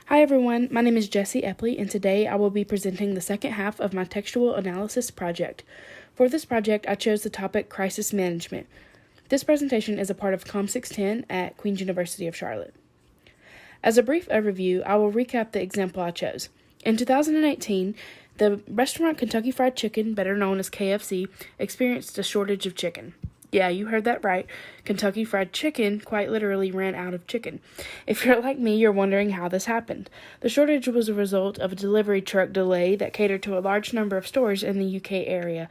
Hi everyone, my name is Jessie Epley, and today I will be presenting the second half of my textual analysis project. For this project, I chose the topic Crisis Management. This presentation is a part of Com 610 at Queen's University of Charlotte. As a brief overview, I will recap the example I chose. In 2018, the restaurant Kentucky Fried Chicken, better known as KFC, experienced a shortage of chicken. Yeah, you heard that right. Kentucky Fried Chicken quite literally ran out of chicken. If you're like me, you're wondering how this happened. The shortage was a result of a delivery truck delay that catered to a large number of stores in the UK area.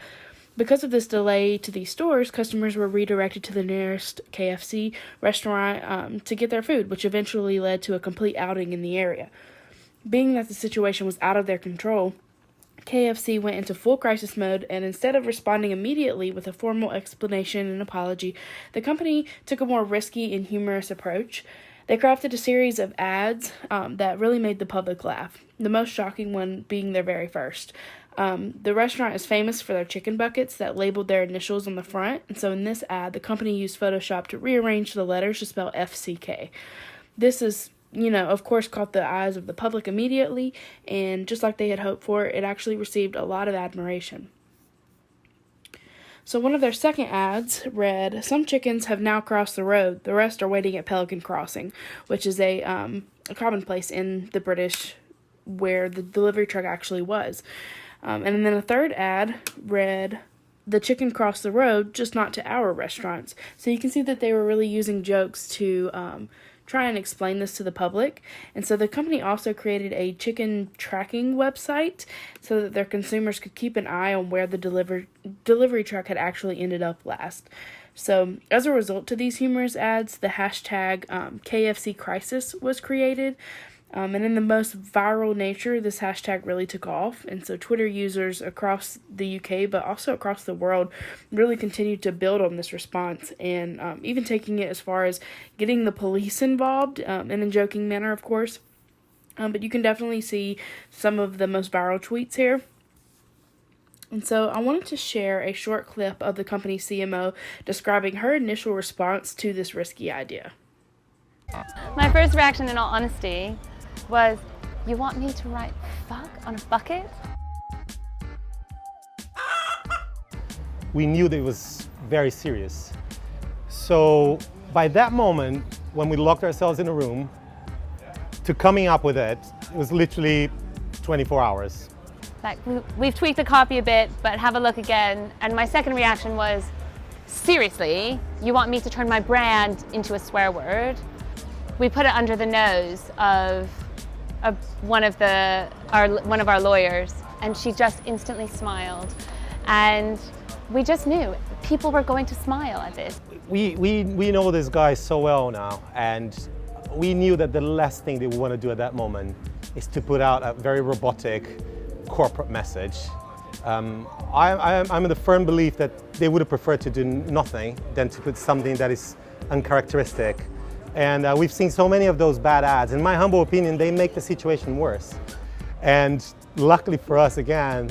Because of this delay to these stores, customers were redirected to the nearest KFC restaurant to get their food, which eventually led to a complete outing in the area. Being that the situation was out of their control, KFC went into full crisis mode, and instead of responding immediately with a formal explanation and apology, the company took a more risky and humorous approach. They crafted a series of ads that really made the public laugh, the most shocking one being their very first. The restaurant is famous for their chicken buckets that labeled their initials on the front, and so in this ad, the company used Photoshop to rearrange the letters to spell FCK. This is of course, caught the eyes of the public immediately, and just like they had hoped for, it actually received a lot of admiration. So one of their second ads read, "Some chickens have now crossed the road. The rest are waiting at Pelican Crossing," which is a commonplace in the British where the delivery truck actually was. And then a third ad read, "The chicken crossed the road, just not to our restaurants." So you can see that they were really using jokes to try and explain this to the public. And so the company also created a chicken tracking website so that their consumers could keep an eye on where the delivery truck had actually ended up last. So as a result to these humorous ads, the hashtag KFC Crisis was created. And in the most viral nature, this hashtag really took off. And so Twitter users across the UK, but also across the world, really continued to build on this response, and even taking it as far as getting the police involved, in a joking manner, of course. But you can definitely see some of the most viral tweets here. And so I wanted to share a short clip of the company's CMO describing her initial response to this risky idea. My first reaction, in all honesty, was, "You want me to write fuck on a bucket?" We knew that it was very serious. So by that moment, when we locked ourselves in a room, to coming up with it was literally 24 hours. Like, we've tweaked the copy a bit, but have a look again. And my second reaction was, seriously, you want me to turn my brand into a swear word? We put it under the nose of one of our lawyers, and she just instantly smiled. And we just knew people were going to smile at this. We know this guy so well now, and we knew that the last thing they would want to do at that moment is to put out a very robotic corporate message. I'm in the firm belief that they would have preferred to do nothing than to put something that is uncharacteristic. And we've seen so many of those bad ads. In my humble opinion, they make the situation worse. And luckily for us, again,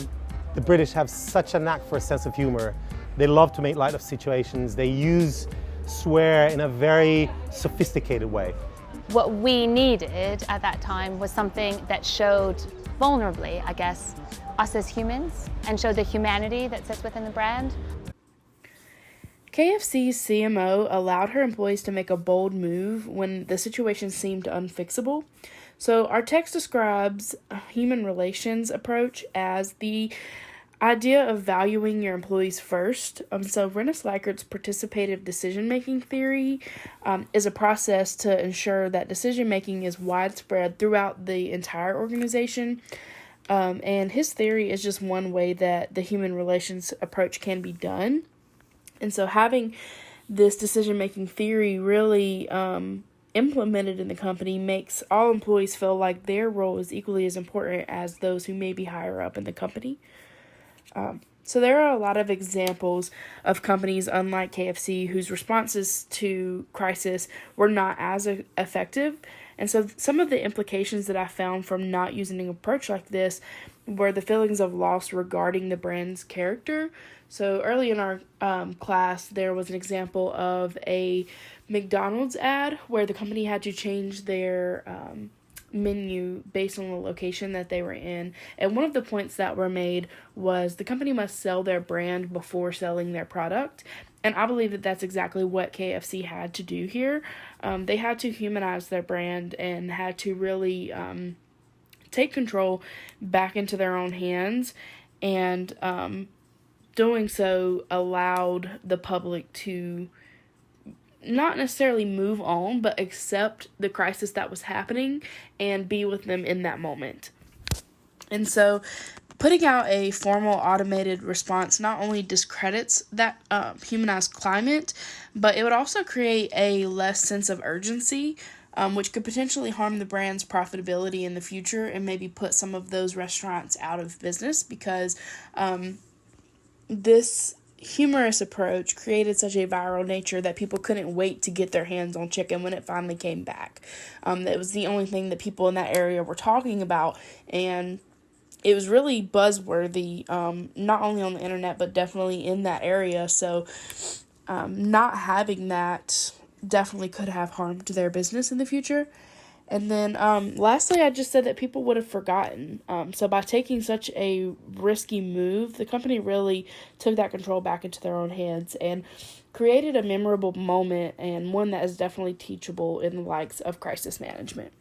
the British have such a knack for a sense of humor. They love to make light of situations. They use swear in a very sophisticated way. What we needed at that time was something that showed vulnerably, I guess, us as humans, and showed the humanity that sits within the brand. KFC's CMO allowed her employees to make a bold move when the situation seemed unfixable. So our text describes a human relations approach as the idea of valuing your employees first. So Rennes Likkert's participative decision-making theory is a process to ensure that decision-making is widespread throughout the entire organization. And his theory is just one way that the human relations approach can be done. And so having this decision-making theory really implemented in the company makes all employees feel like their role is equally as important as those who may be higher up in the company. So there are a lot of examples of companies, unlike KFC, whose responses to crisis were not as effective. And so some of the implications that I found from not using an approach like this were the feelings of loss regarding the brand's character. So early in our class, there was an example of a McDonald's ad where the company had to change their menu based on the location that they were in. And one of the points that were made was the company must sell their brand before selling their product. And I believe that that's exactly what KFC had to do here. They had to humanize their brand and had to really take control back into their own hands. And doing so allowed the public to not necessarily move on, but accept the crisis that was happening and be with them in that moment. And so putting out a formal automated response not only discredits that humanized climate, but it would also create a less sense of urgency, which could potentially harm the brand's profitability in the future and maybe put some of those restaurants out of business because this humorous approach created such a viral nature that people couldn't wait to get their hands on chicken when it finally came back. That was the only thing that people in that area were talking about, and it was really buzzworthy, not only on the internet, but definitely in that area. So not having that definitely could have harmed their business in the future. And then lastly, I just said that people would have forgotten. So by taking such a risky move, the company really took that control back into their own hands and created a memorable moment and one that is definitely teachable in the likes of crisis management.